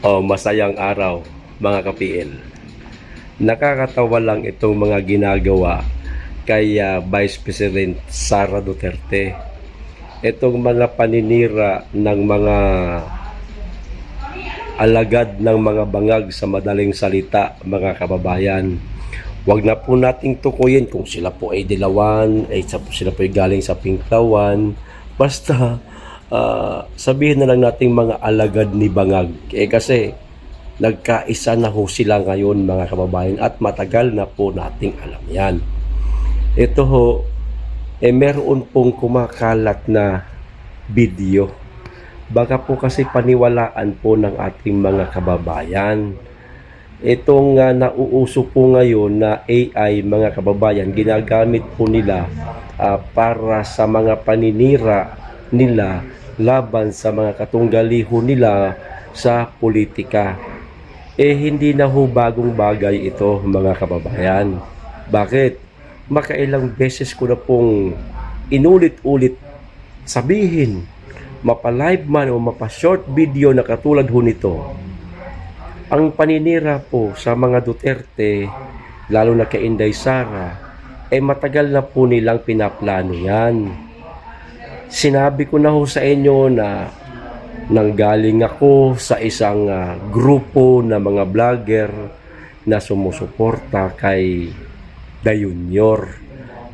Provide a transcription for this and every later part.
O masayang araw mga ka-PL. Nakakatawa lang itong mga ginagawa kay Vice President Sara Duterte. Itong mga paninira ng mga alagad ng mga bangag sa madaling salita, mga kababayan. Huwag na po nating tukuyin kung sila po ay dilawan, sila po ay galing sa Pinklawan. Basta sabihin na lang nating mga alagad ni bangag. Kasi nagkaisa na ho sila ngayon mga kababayan at matagal na po nating alam yan. Ito ho, meron pong kumakalat na video. Baka po kasi paniwalaan po ng ating mga kababayan. Itong nauuso po ngayon na AI mga kababayan, ginagamit po nila para sa mga paninira nila laban sa mga katunggaliho nila sa politika. Hindi na ho bagong bagay ito mga kababayan. Bakit? Makailang beses ko na pong inulit-ulit sabihin, mapa-live man o mapa-short video na katulad ho nito. Ang paninira po sa mga Duterte, lalo na kay Inday Sara, matagal na po nilang pinaplano yan. Sinabi ko na ho sa inyo na nanggaling ako sa isang grupo na mga vlogger na sumusuporta kay The Junior.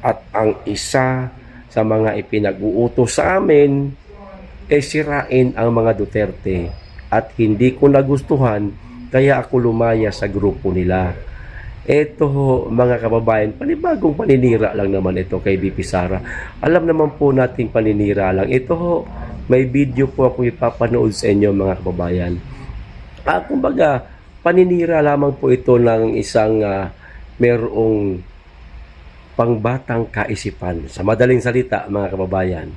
At ang isa sa mga ipinag-uutos sa amin sirain ang mga Duterte. At hindi ko nagustuhan, kaya ako lumaya sa grupo nila. Ito ho, mga kababayan, panibagong paninira lang naman ito kay VP Sara. Alam naman po nating paninira lang. Ito ho, may video po ako ipapanood sa inyo mga kababayan. Kumbaga, paninira lamang po ito ng isang merong pangbatang kaisipan. Sa madaling salita mga kababayan,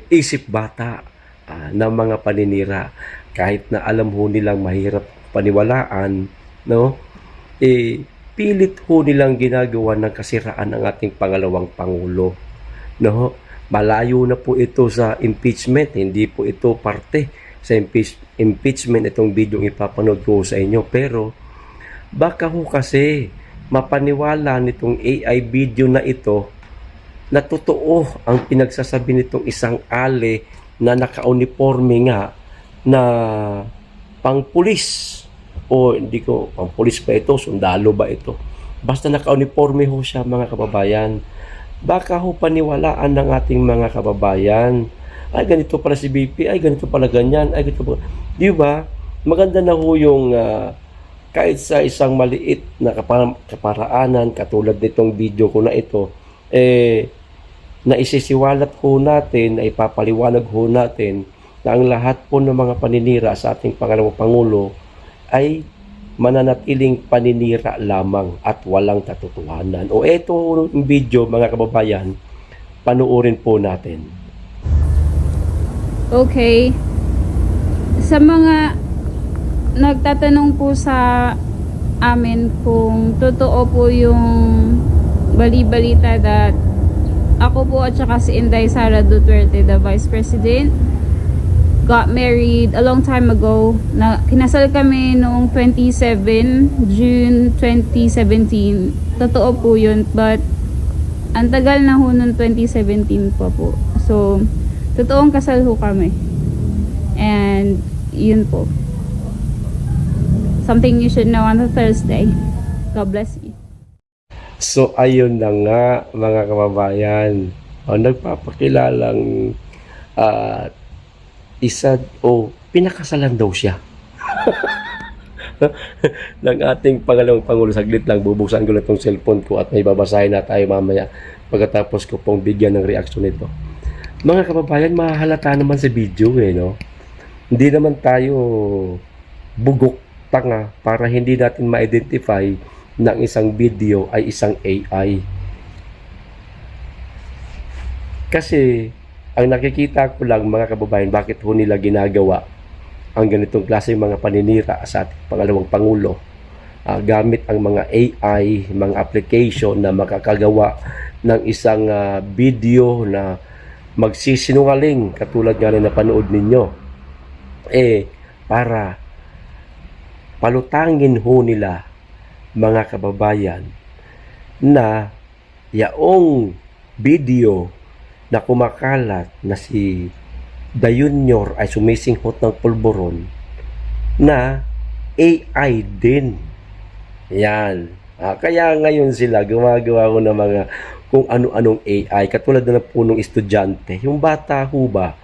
isip bata ng mga paninira. Kahit na alam ho nilang mahirap paniwalaan, no? Pilit ho nilang ginagawa ng kasiraan ng ating pangalawang Pangulo. No? Malayo na po ito sa impeachment, hindi po ito parte sa impeachment itong video ipapanood ko sa inyo. Pero baka ho kasi mapaniwala nitong AI video na ito na totoo ang pinagsasabi nitong isang ale na naka-uniforme nga na pang-pulis o hindi ko pang-pulis ba ito, sundalo ba ito, basta naka-uniforme ho siya mga kababayan. Baka ho paniwalaan ng ating mga kababayan, ay ganito pala si BP, ay ganito pala ganyan, ay ganito pala. Di ba? Maganda na ho yung kahit sa isang maliit na kaparaanan katulad nitong video ko na ito, na isisiwalat ho natin, na ipapaliwanag ho natin na ang lahat po ng mga paninira sa ating pangalawang Pangulo ay mananatiling paninira lamang at walang katotohanan. O eto yung video mga kababayan, panuorin po natin. Okay. Sa mga nagtatanong po sa amin kung totoo po yung bali-balita that ako po at saka si Inday Sara Duterte, the Vice President, got married a long time ago. Kinasal kami noong June 2017. Totoo po yun, but ang tagal na ho noong 2017 pa po. So, totoong kasal ho kami. And, yun po. Something you should know on a Thursday. God bless you. So, ayun na nga mga kababayan. Nagpapakilalang pinakasalan daw siya ng ating pangalawang Pangulo. Saglit lang, bubuksan ko lang itong cellphone ko at may babasahin na tayo mamaya pagkatapos ko pong bigyan ng reaksyon nito. Mga kababayan, mahahalata naman sa video no? Hindi naman tayo bugok tanga para hindi natin ma-identify ng isang video ay isang AI. Kasi ang nakikita ko lang mga kababayan, bakit ho nila ginagawa ang ganitong klase mga paninira sa ating pangalawang Pangulo gamit ang mga AI, mga application na makakagawa ng isang video na magsisinungaling katulad nga na napanood ninyo para palutangin ho nila, mga kababayan, na yaong video na kumakalat na si The Junior ay sumisinghot ng pulburon na AI din. Yan. Kaya ngayon sila gumagawa ko ng mga kung ano-anong AI. Katulad na po nung estudyante. Yung bata ho ba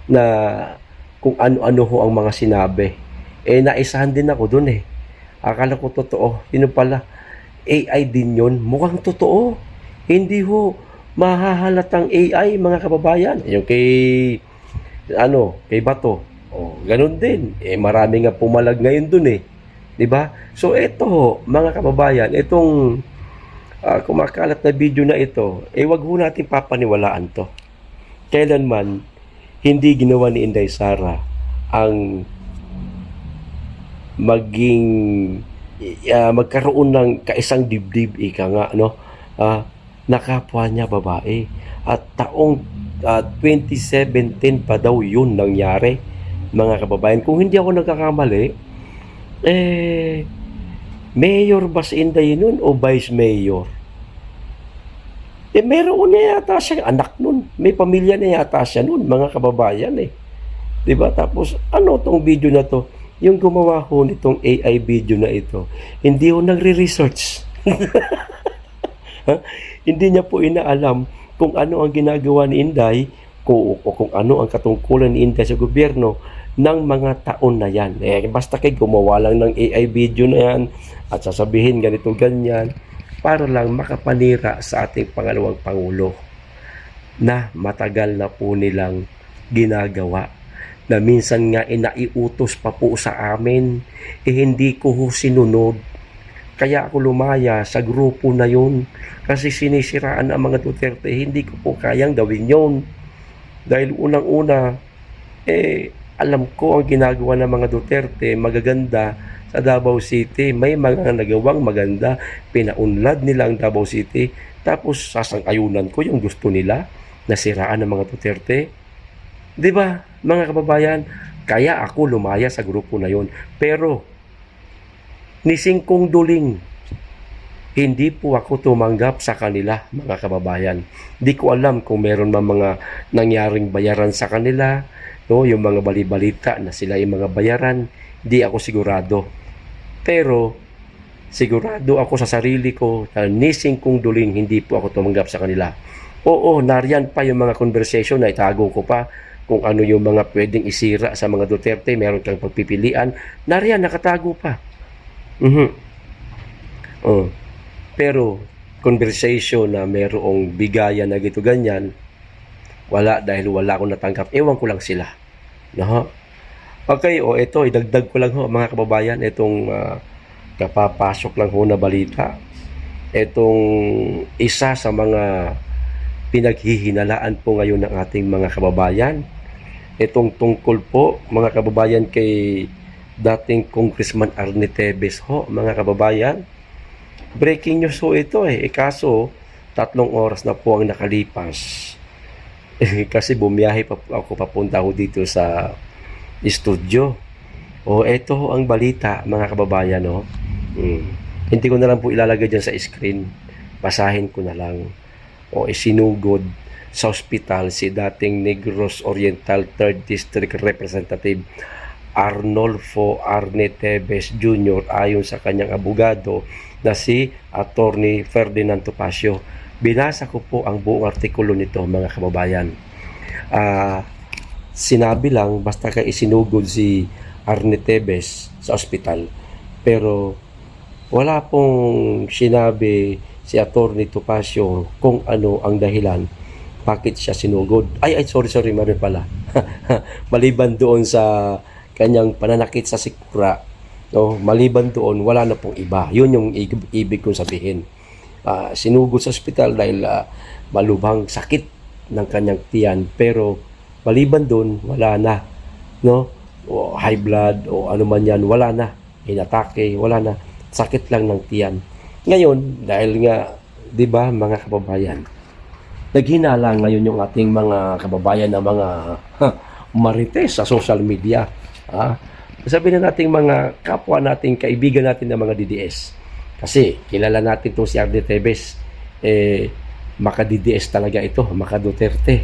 na kung ano-ano ho ang mga sinabi. Naisahan din ako dun eh. Akala ko totoo. Yun pala. AI din yun. Mukhang totoo. Hindi ho mahahalatang AI, mga kababayan. Yung kay Bato. Ganun din. Marami nga pumalag ngayon dun eh. 'Di ba? So ito, mga kababayan, itong kumakalat na video na ito, wag ho natin papaniwalaan 'to. Kailanman hindi ginawa ni Inday Sara ang magkaroon ng kaisang dibdib nga na kapwa niya babae. At taong 2017 pa daw yun nangyari, mga kababayan. Kung hindi ako nagkakamali, mayor ba si Inday nun o vice mayor? Meron na yata siya anak nun. May pamilya na yata siya nun, mga kababayan eh. Diba? Tapos, tong video na to? Yung gumawa ho nitong AI video na ito, hindi ho nagre-research. Hindi niya po inaalam kung ano ang ginagawa ni Inday, o kung ano ang katungkulan ni Inday sa gobyerno ng mga taon na yan. Basta gumawa lang ng AI video na yan at sasabihin ganito ganyan para lang makapanira sa ating pangalawang Pangulo na matagal na po nilang ginagawa. Na minsan nga naiutos pa po sa amin, hindi ko ho sinunod. Kaya ako lumaya sa grupo na yun kasi sinisiraan ang mga Duterte. Hindi ko po kayang gawin yun. Dahil unang-una, alam ko ang ginagawa ng mga Duterte, magaganda sa Davao City. May mga nagawang maganda, pinaunlad nila ang Davao City. Tapos sasang-ayunan ko yung gusto nila na siraan ng mga Duterte. Di ba, mga kababayan? Kaya ako lumaya sa grupo na yun. Pero, ni Singkong Duling, hindi po ako tumanggap sa kanila, mga kababayan. Di ko alam kung meron mga nangyaring bayaran sa kanila, yung mga balibalita na sila yung mga bayaran, di ako sigurado. Pero, sigurado ako sa sarili ko na ni Singkong Duling, hindi po ako tumanggap sa kanila. Oo, nariyan pa yung mga conversation na itago ko pa, kung ano yung mga pwedeng isira sa mga Duterte, meron kang pagpipilian, nariyan, nakatago pa. Pero conversation na merong bigayan na gito ganyan, wala, dahil wala akong natanggap. Ewan ko lang sila. Okay, ito, idagdag ko lang ho, mga kababayan, itong kapapasok lang ho na balita. Itong isa sa mga pinaghihinalaan po ngayon ng ating mga kababayan. Itong tungkol po, mga kababayan, kay dating Congressman Arnie Tevez ho, mga kababayan. Breaking news ho ito kaso 3 oras na po ang nakalipas. Kasi bumiyahe pa ako papunta ho dito sa studio. Ito ho ang balita, mga kababayan Hindi ko na lang po ilalagay dyan sa screen. Basahin ko na lang. Isinugod sa ospital si dating Negros Oriental 3rd District Representative Arnolfo Arnie Tevez Jr. ayon sa kanyang abogado na si Attorney Ferdinand Topacio. Binasa ko po ang buong artikulo nito, mga kababayan. Sinabi lang, basta isinugod si Arnie Tevez sa ospital. Pero wala pong sinabi si Attorney Topacio kung ano ang dahilan bakit siya sinugod. Sorry, meron pala. Maliban doon sa kanyang pananakit sa sikmura, maliban doon, wala na pong iba. Yun yung ibig kong sabihin. Sinugod sa ospital dahil malubhang sakit ng kanyang tiyan, pero maliban doon, wala na. High blood o ano man yan, wala na. Inatake, wala na. Sakit lang ng tiyan. Ngayon, dahil nga, di ba, mga kababayan, naghinala ngayon yung ating mga kababayan na mga marites sa social media. sabihin na natin mga kapwa nating kaibigan natin ng mga DDS. Kasi kilala natin itong si RD Tevez, maka-DDS talaga ito, maka-Duterte.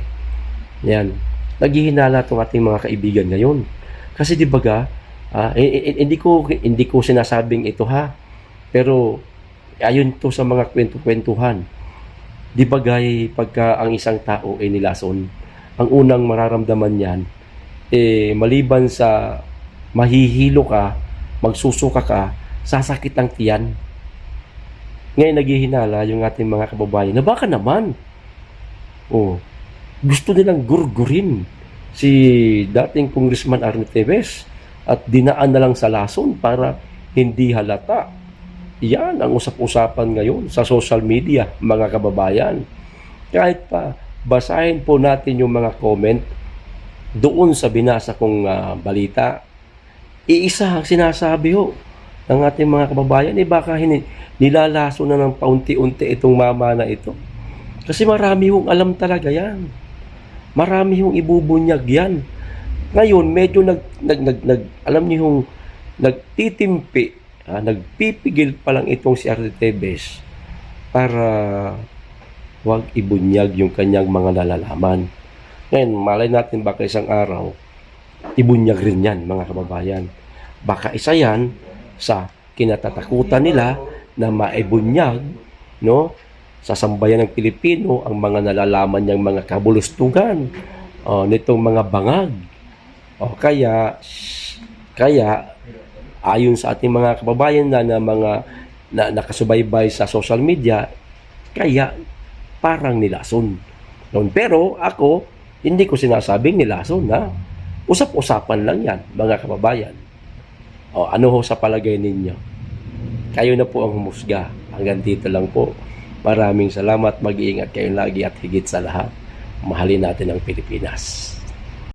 Yan. Naghihinala itong ating mga kaibigan ngayon. Kasi di baga, hindi ko sinasabing ito ha, pero ayon to sa mga kwento-kwentuhan. Di bagay pagka ang isang tao ay nilason, ang unang mararamdaman niyan, maliban sa mahihilo ka, magsusuka ka, sasakit ang tiyan. Ngayon naghihinala yung ating mga kababayan na baka naman, gusto nilang gurgurin si dating Congressman Arnie Tevez at dinaan na lang sa lason para hindi halata. Yan ang usap-usapan ngayon sa social media, mga kababayan. Kahit pa basahin po natin yung mga comment doon sa binasa kong balita, iisa ang sinasabi ho ng ating mga kababayan, baka nilalaso na ng paunti-unti itong mama na ito. Kasi marami hong alam talaga yan. Marami hong ibubunyag yan. Ngayon, medyo alam niyo yung nagtitimpi, nagpipigil pa lang itong si RD Tevez para wag ibunyag yung kanyang mga nalalaman. Ngayon, malay natin baka isang araw, ibunyag rin yan, mga kababayan. Baka isa yan sa kinatatakutan nila na maibunyag, no, sa sambayan ng Pilipino ang mga nalalaman niyang mga kabulustugan nitong mga bangag. Kaya ayon sa ating mga kababayan na mga nakasubaybay sa social media, kaya parang nilason. Pero ako, hindi ko sinasabing nilason, ha? Usap-usapan lang yan, mga kababayan. Ano ho sa palagay ninyo? Kayo na po ang humusga. Hanggang dito lang po. Maraming salamat. Mag-iingat kayo lagi at higit sa lahat, mahalin natin ang Pilipinas.